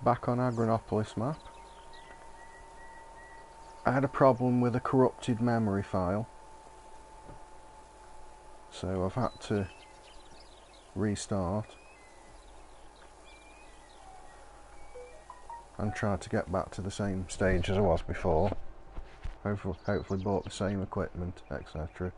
Back on Agronopolis map. I had a problem with a corrupted memory file, so I've had to restart and try to get back to the same stage as I was before. Hopefully bought the same equipment, etc.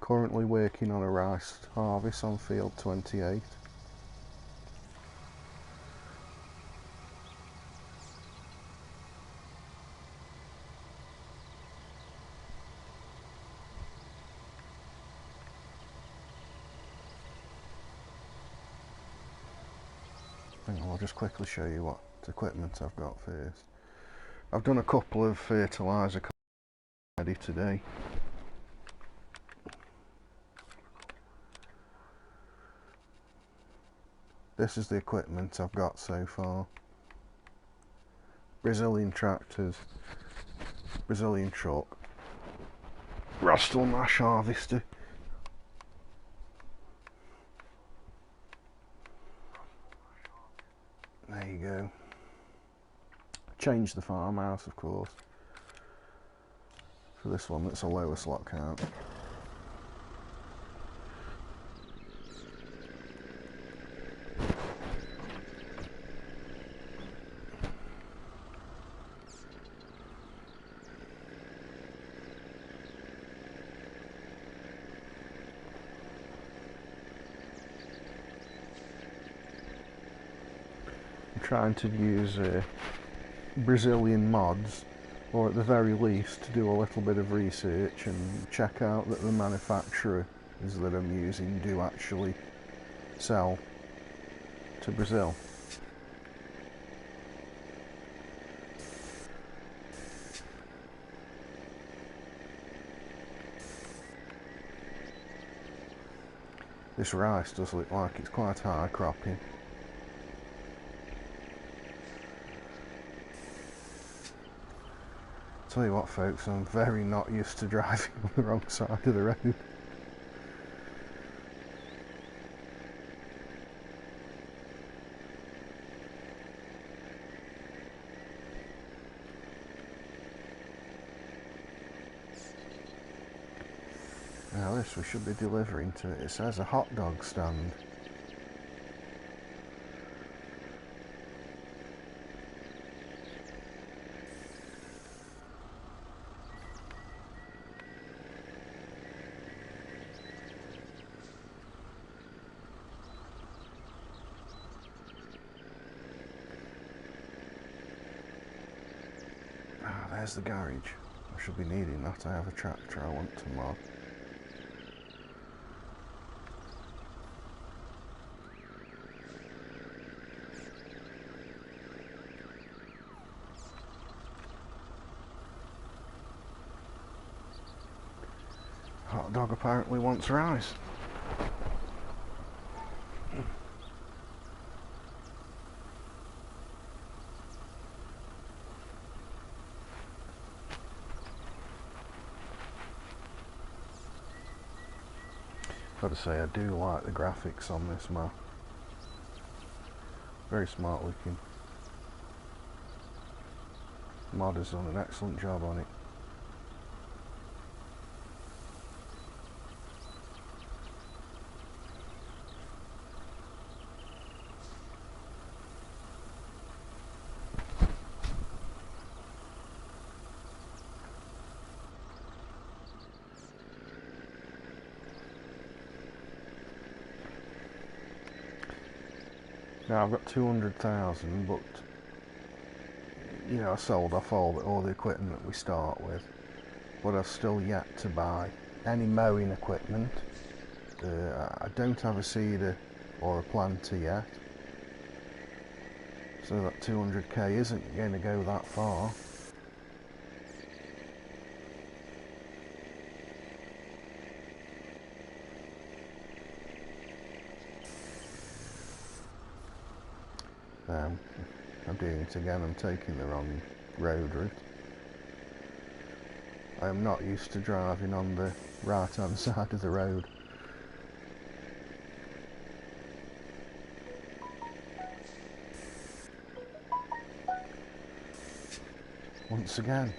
Currently working on a rice harvest on field 28. I'll just quickly show you what equipment I've got first. I've done a couple of fertiliser ready today. This is the equipment I've got so far. Brazilian tractors, Brazilian truck, Rusty-lungzs harvester, there you go. Change the farmhouse, of course, for this one that's a lower slot count. I'm trying to use Brazilian mods, or at the very least to do a little bit of research and check out that the manufacturers that I'm using do actually sell to Brazil. This rice does look like it's quite high cropping. Tell you what folks, I'm very not used to driving on the wrong side of the road. Now this we should be delivering to, it says a hot dog stand. There's the garage. I should be needing that. I have a tractor I want to mod. Hot dog apparently wants rice. Got to say, I do like the graphics on this map. Very smart looking. Mod has done an excellent job on it. Now I've got 200,000, but you know, I sold off all the equipment we start with, but I've still yet to buy any mowing equipment. I don't have a seeder or a planter yet, so that 200k isn't going to go that far. I'm doing it again, I'm taking the wrong road route. I am not used to driving on the right hand side of the road. Once again,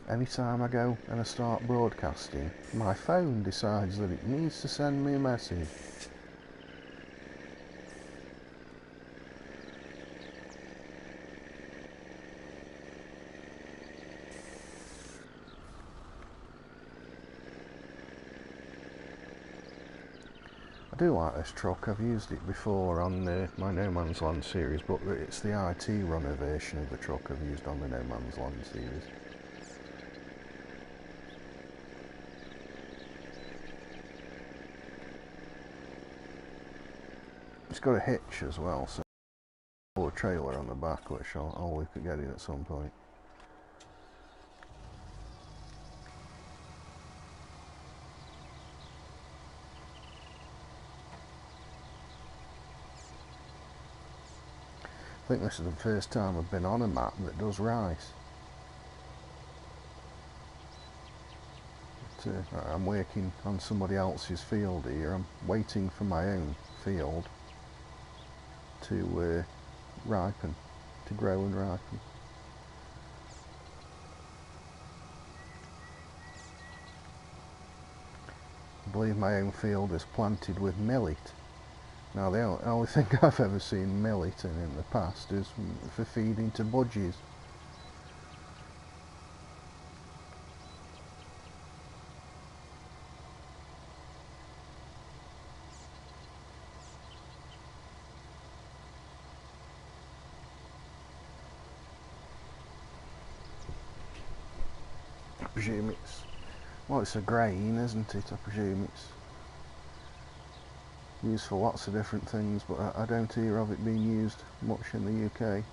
anytime I go and I start broadcasting, my phone decides that it needs to send me a message. I do like this truck. I've used it before on my No Man's Land series, but it's the IT runner version of the truck I've used on the No Man's Land series. It's got a hitch as well, so or a trailer on the back, which I'll look at getting at some point. I think this is the first time I've been on a map that does rice. But, I'm working on somebody else's field here. I'm waiting for my own field to ripen, to grow and ripen. I believe my own field is planted with millet. Now the only thing I've ever seen millet in the past is for feeding to budgies. I presume it's a grain, isn't it? I presume it's used for lots of different things, but I don't hear of it being used much in the UK.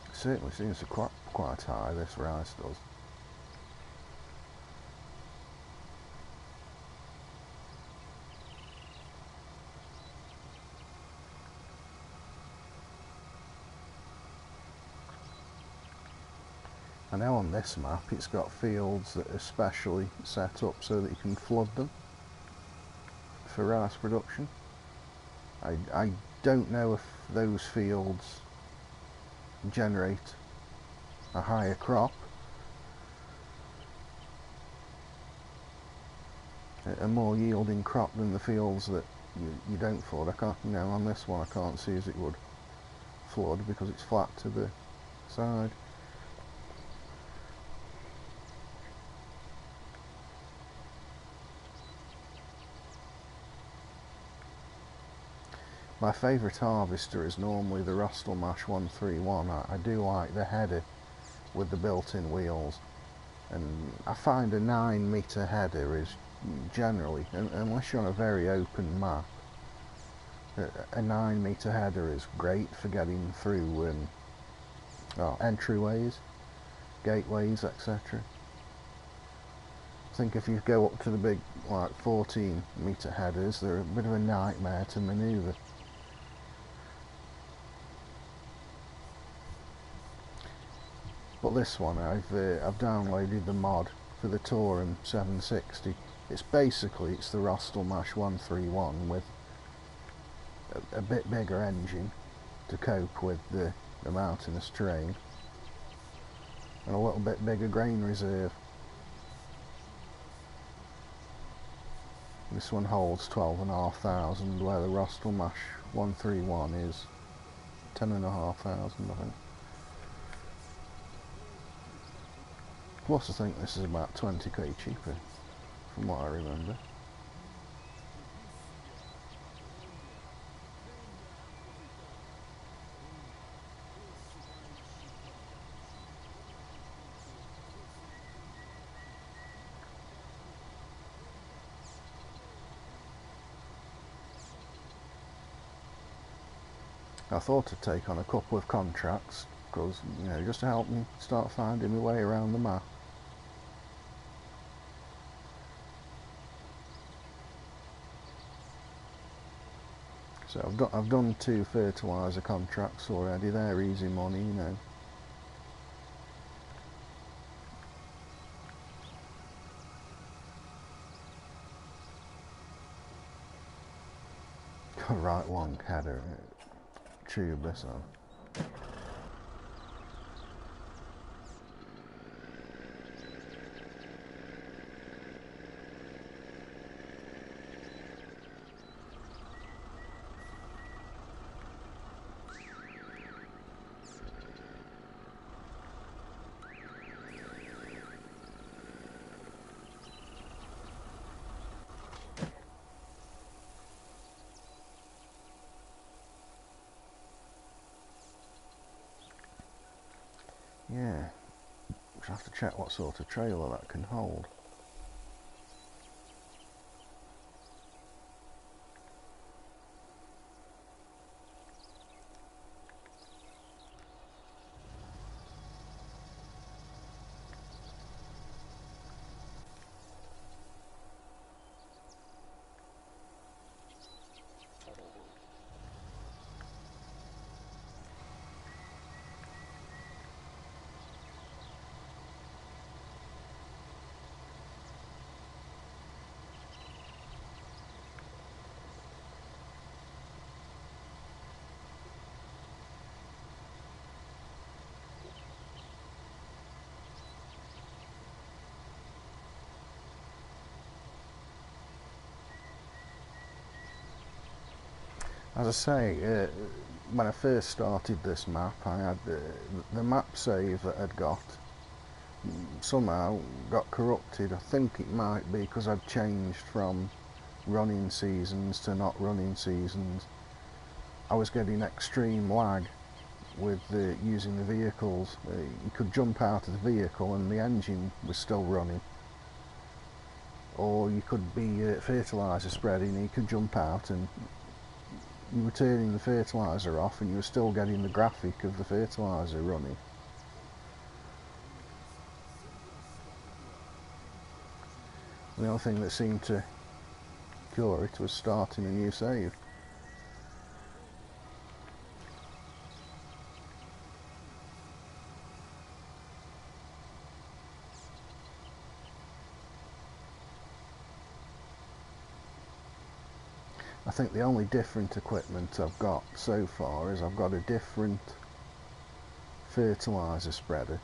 It certainly seems to quite high, this rice does. I know on this map it's got fields that are specially set up so that you can flood them for rice production. I don't know if those fields generate a higher crop, a more yielding crop than the fields that you don't flood. I can't, on this one I can't see as it would flood because it's flat to the side. My favourite harvester is normally the Rusty-lungzs 131. I do like the header with the built-in wheels, and I find a 9-metre header is generally, unless you're on a very open map, a 9-metre header is great for getting through entryways, gateways, etc. I think if you go up to the big, like 14-metre headers, they're a bit of a nightmare to manoeuvre. But this one, I've downloaded the mod for the Touring 760. It's the Rusty-lungzs 131 with a bit bigger engine to cope with the mountainous terrain, and a little bit bigger grain reserve. This one holds 12,500, where the Rusty-lungzs 131 is 10,500, I think. Plus I think this is about 20p cheaper, from what I remember. I thought I'd take on a couple of contracts, because, you know, just to help me start finding my way around the map. So I've done 2 fertiliser contracts already. They're easy money, you know. Got a right long header tube this on. Yeah, just have to check what sort of trailer that can hold. As I say, when I first started this map, I had the map save that I'd got somehow got corrupted. I think it might be because I'd changed from running seasons to not running seasons. I was getting extreme lag with using the vehicles. You could jump out of the vehicle and the engine was still running, or you could be fertiliser spreading and you could jump out and you were turning the fertiliser off and you were still getting the graphic of the fertiliser running. The only thing that seemed to cure it was starting a new save. I think the only different equipment I've got so far is I've got a different fertiliser spreader.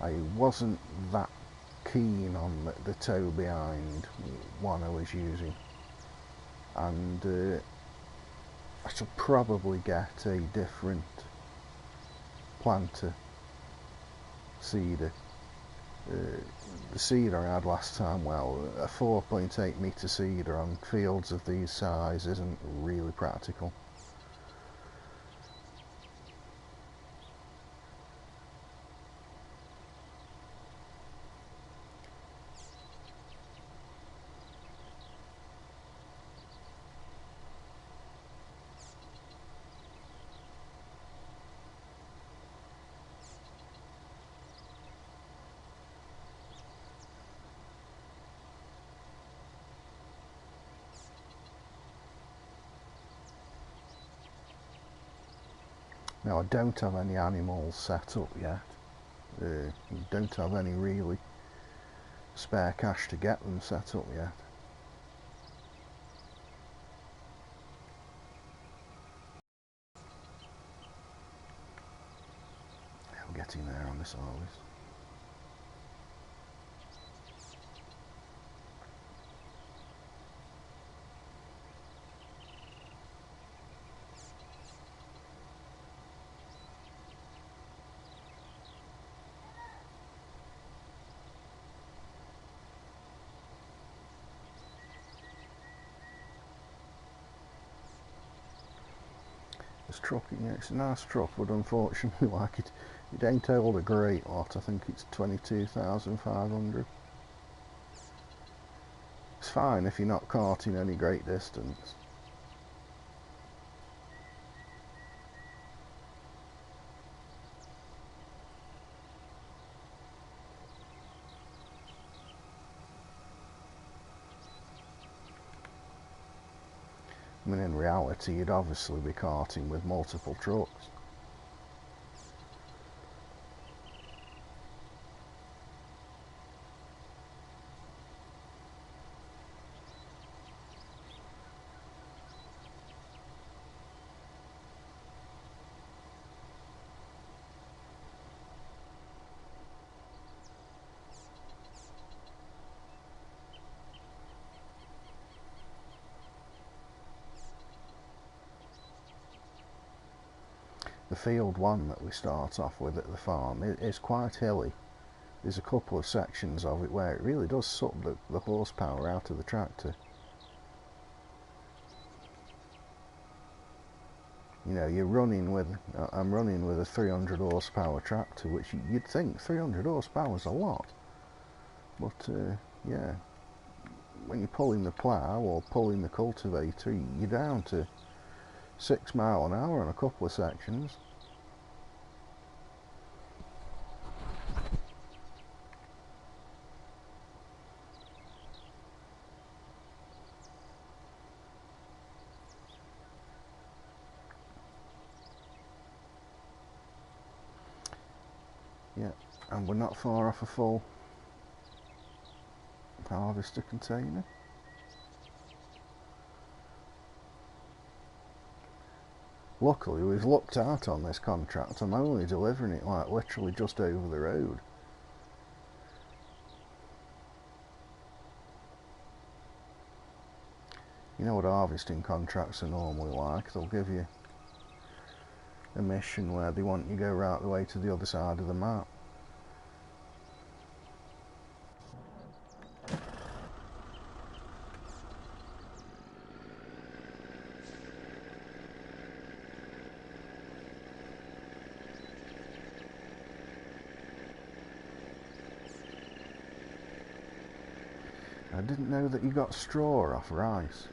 I wasn't that keen on the toe behind one I was using, and I should probably get a different planter seeder. The seeder I had last time, well, a 4.8 metre seeder on fields of these size isn't really practical. Now, I don't have any animals set up yet. Don't have any really spare cash to get them set up yet. I'm getting there on this harvest. This truck, yeah, it's a nice truck, but unfortunately, like it ain't hold a great lot. I think it's 22,500. It's fine if you're not carting any great distance. I mean, in reality, you'd obviously be carting with multiple trucks. The field one that we start off with at the farm is quite hilly. There's a couple of sections of it where it really does suck the horsepower out of the tractor. You know, you're running with, I'm running with a 300 horsepower tractor, which you'd think 300 horsepower is a lot. But yeah, when you're pulling the plough or pulling the cultivator, you're down to 6 miles an hour on a couple of sections. Yeah, and we're not far off a full harvester container. Luckily, we've looked out on this contract. I'm only delivering it like literally just over the road. You know what harvesting contracts are normally like. They'll give you a mission where they want you to go right the way to the other side of the map. I didn't know that you got straw off rice.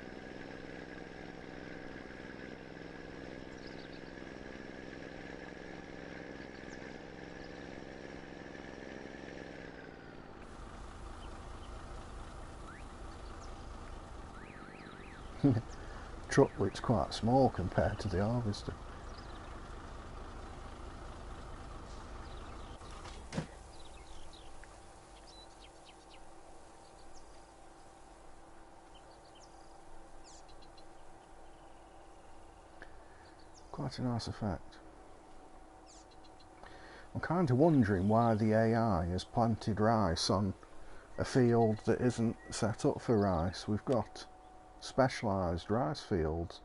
Truck looks quite small compared to the harvester. Quite a nice effect. I'm kind of wondering why the AI has planted rice on a field that isn't set up for rice. We've got specialised rice fields.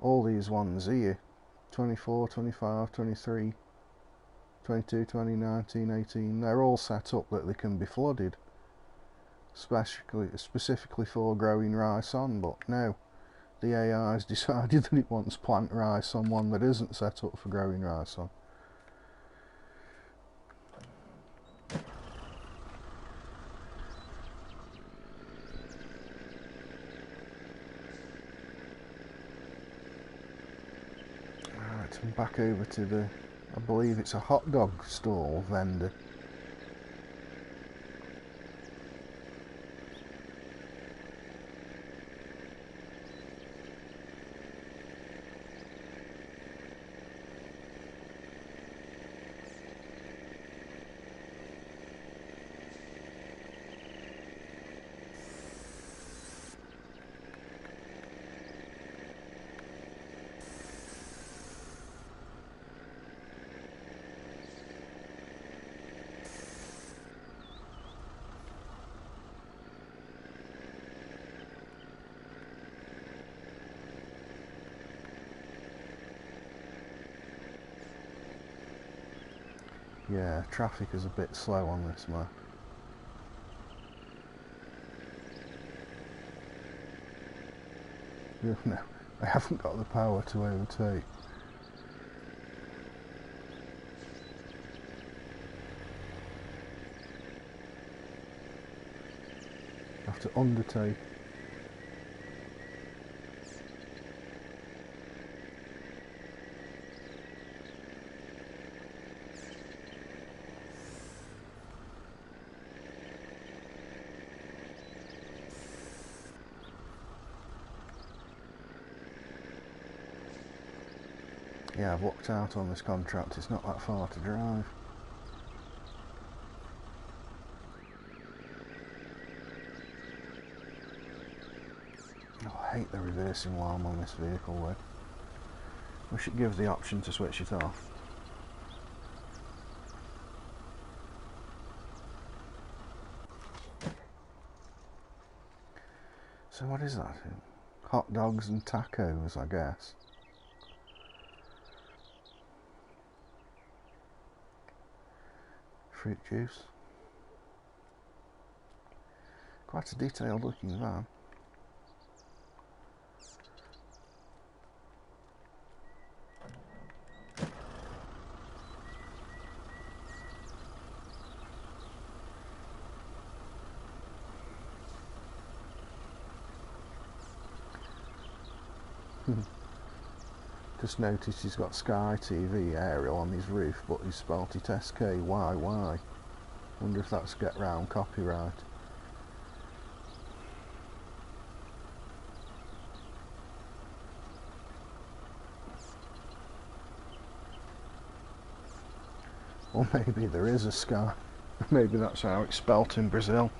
All these ones here, 24, 25, 23, 22, 20, 19, 18, they're all set up that they can be flooded. Specifically for growing rice on, but no, the AI has decided that it wants to plant rice on one that isn't set up for growing rice on. Right, I'm back over to the, I believe it's a hot dog stall vendor. Yeah, traffic is a bit slow on this map. No, I haven't got the power to overtake. I have to undertake. Yeah, I've looked out on this contract, it's not that far to drive. Oh, I hate the reversing alarm on this vehicle though. Wish it gives the option to switch it off. So what is that? Hot dogs and tacos, I guess. Fruit juice. Quite a detailed looking van. Just noticed he's got Sky TV aerial on his roof, but he's spelt it SKYY. Wonder if that's get round copyright. Or maybe there is a Sky. Maybe that's how it's spelt in Brazil.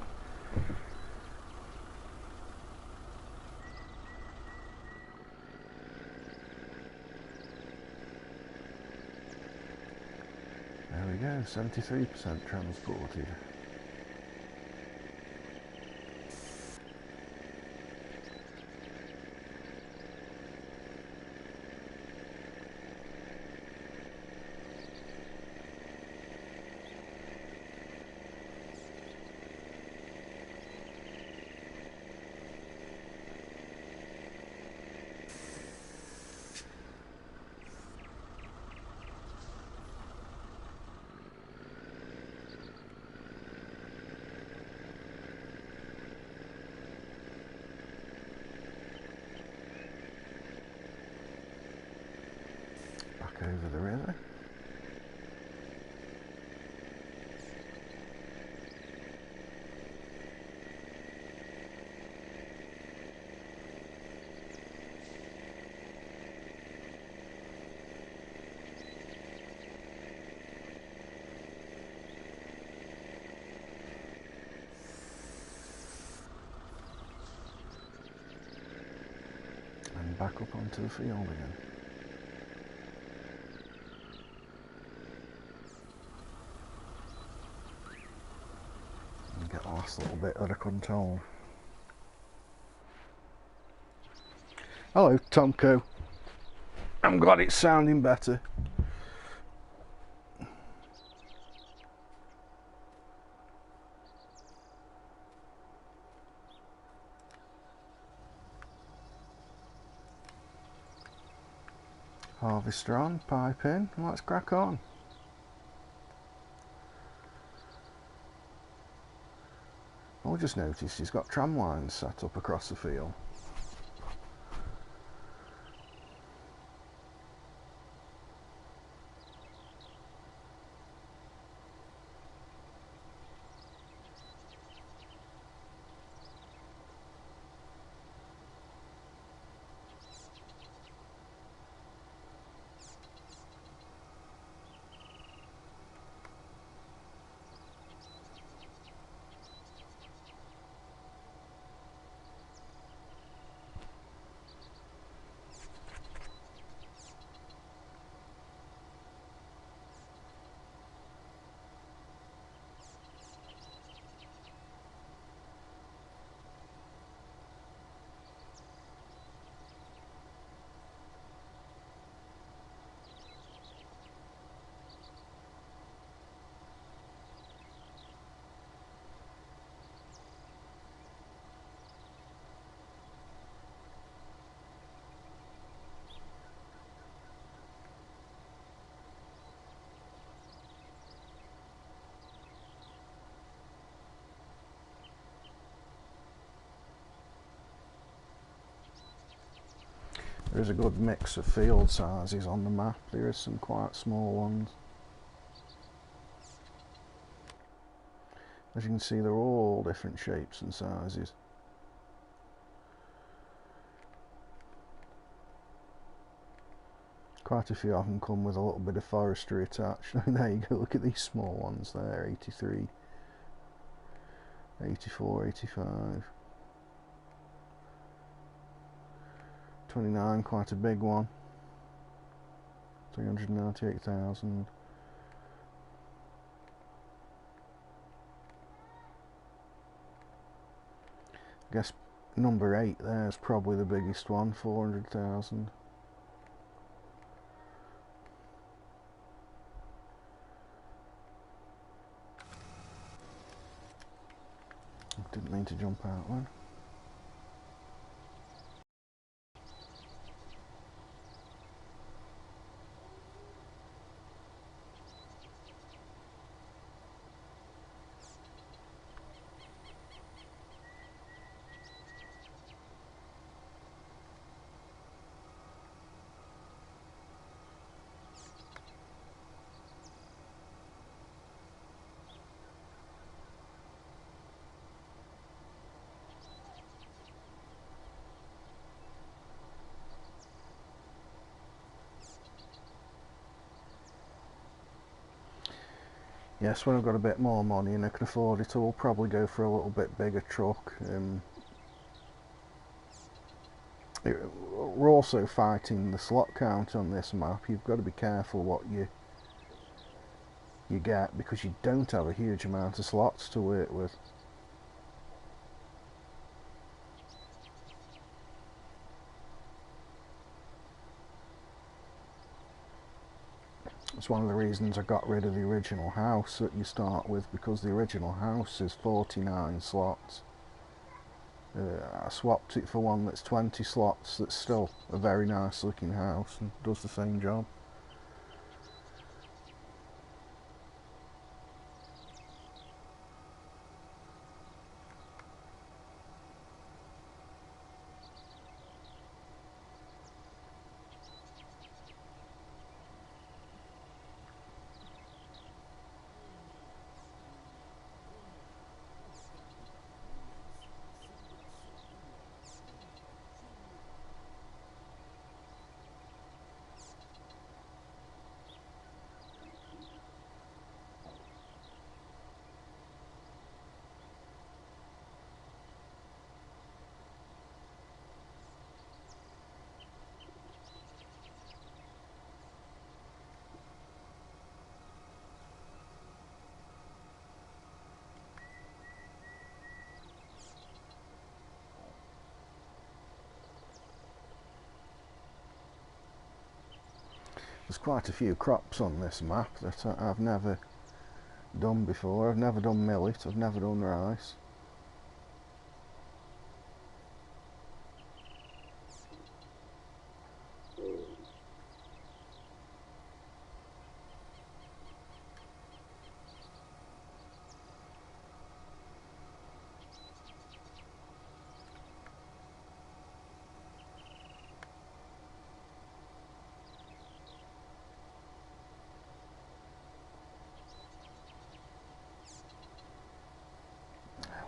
There we go, 73% transported. Over the river. And back up onto the field again. Get the last little bit that I couldn't hold. Hello, Tomco. I'm glad it's sounding better. Harvester on, pipe in, let's crack on. I just noticed he's got tram lines set up across the field. There's a good mix of field sizes on the map. There is some quite small ones. As you can see, they're all different shapes and sizes. Quite a few of them come with a little bit of forestry attached. There you go, look at these small ones there, 83, 84, 85. 29, quite a big one. 398,000. I guess number 8 there is probably the biggest one, 400,000. Didn't mean to jump out then. Yes, when I've got a bit more money and I can afford it, I will probably go for a little bit bigger truck. We're also fighting the slot count on this map. You've got to be careful what you get, because you don't have a huge amount of slots to work with. It's one of the reasons I got rid of the original house that you start with, because the original house is 49 slots. I swapped it for one that's 20 slots, that's still a very nice looking house and does the same job. There's quite a few crops on this map that I've never done before. I've never done millet, I've never done rice.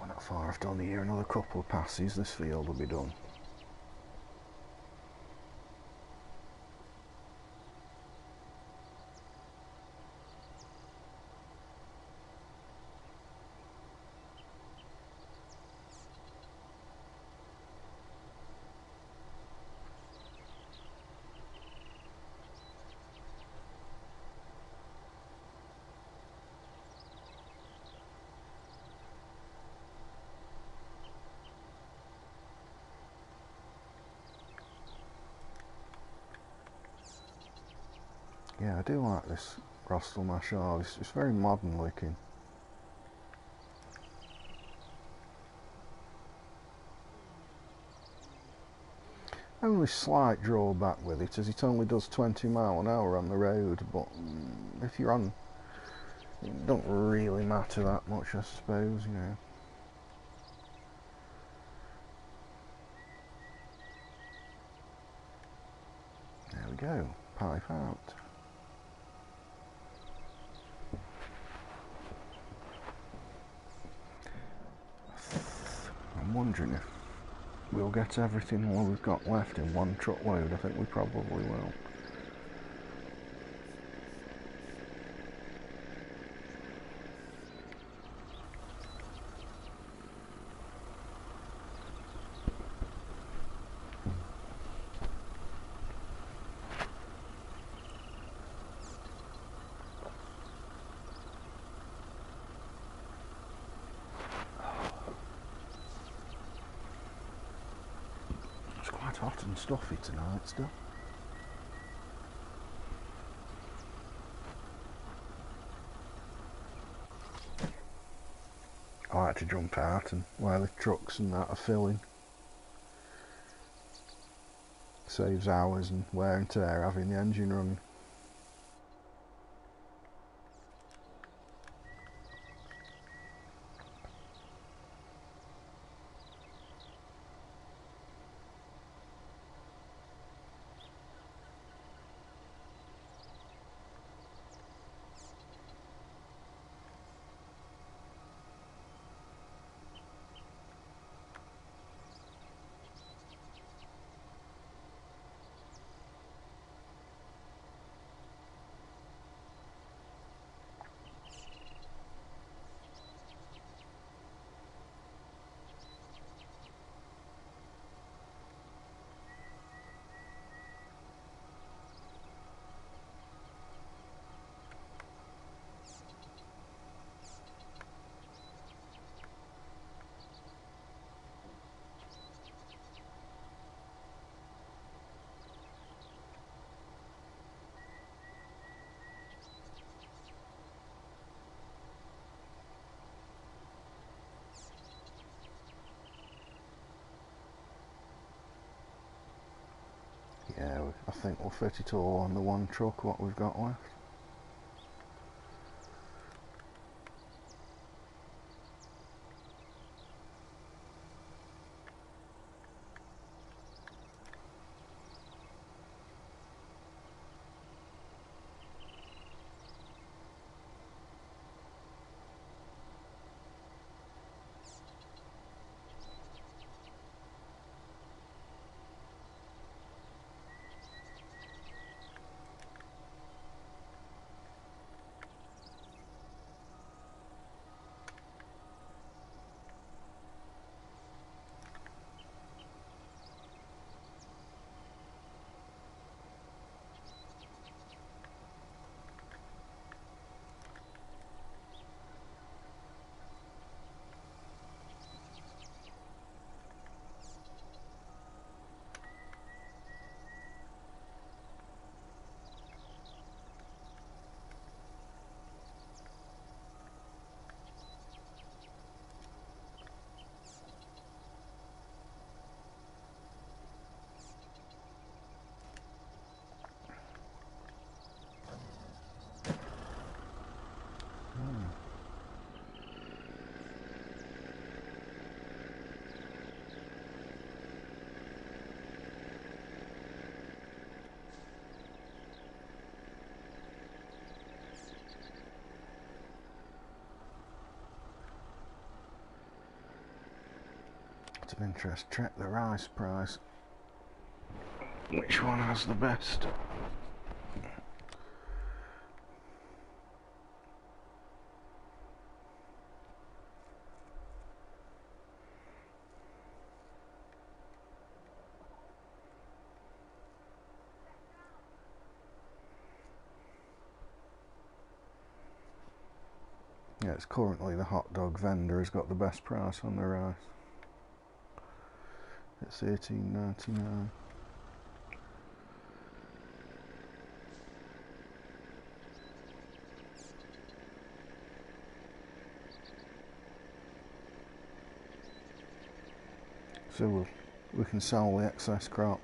We're not far off done here, another couple of passes, this field will be done. Yeah, I do like this Rusty-lungzs. It's very modern looking. Only slight drawback with it is it only does 20 mile an hour on the road, but if you're on, it don't really matter that much, I suppose, you know. There we go, pipe out. I'm wondering if we'll get everything all we've got left in one truckload. I think we probably will. It's hot and stuffy tonight still. I like to jump out and while the trucks and that are filling. Saves hours and wear and tear having the engine running. Yeah, I think we'll fit it all on the one truck what we've got left. It's of interest, check the rice price. Which one has the best? Yeah, it's currently the hot dog vendor has got the best price on the rice. It's $13.99. So we can sell the excess crop.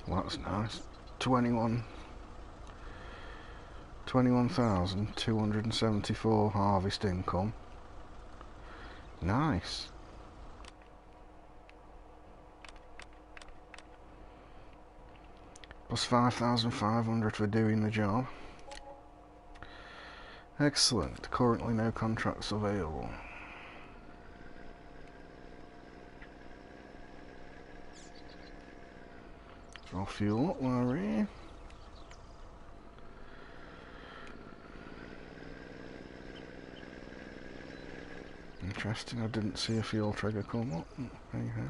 Well, that's nice. 21,274 harvest income. Nice. Plus 5,500 for doing the job. Excellent. Currently no contracts available. So I'll fuel up while we're here. Interesting, I didn't see a fuel trigger come up. Anyhow.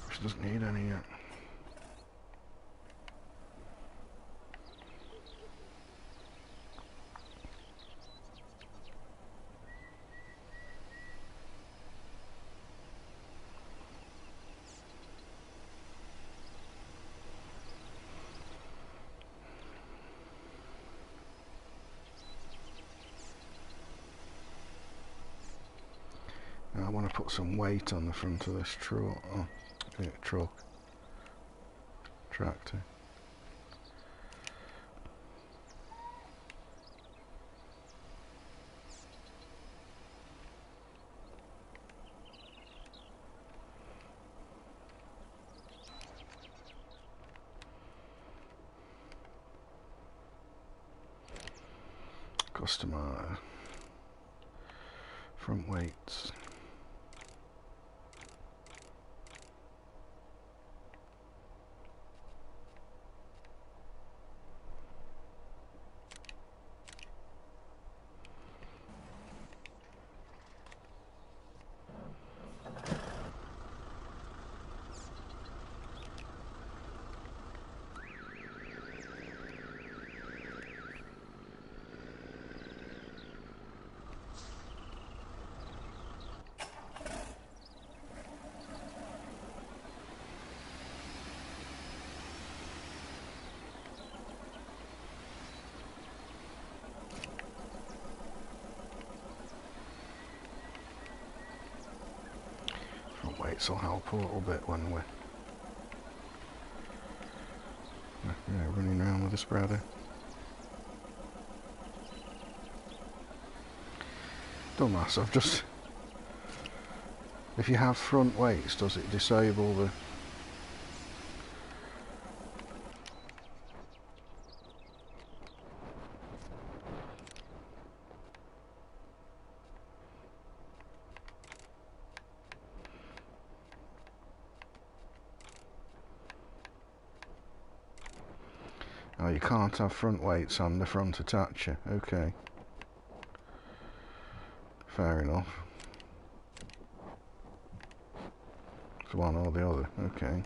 Which doesn't need any yet. I want to put some weight on the front of this truck. Oh, tractor. Customize front weights. Weights will help a little bit when we're running around with a spreader. Don't matter, I've just... If you have front weights, does it disable the... Oh, you can't have front weights on the front attacher. Okay. Fair enough. It's one or the other. Okay.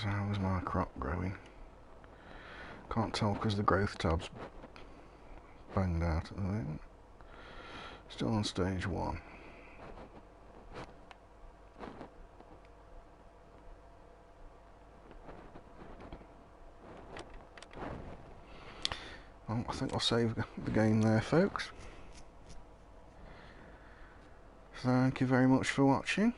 How is my crop growing? Can't tell because the growth tab's banged out at the moment. Still on stage 1. Well, I think I'll save the game there, folks. Thank you very much for watching.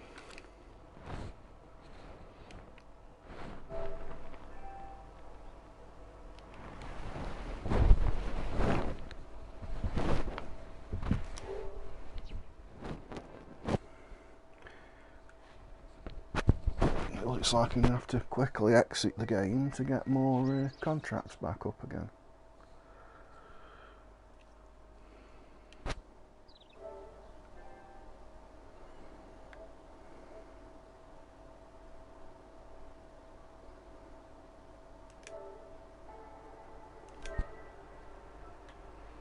Looks like I'm going to have to quickly exit the game to get more contracts back up again.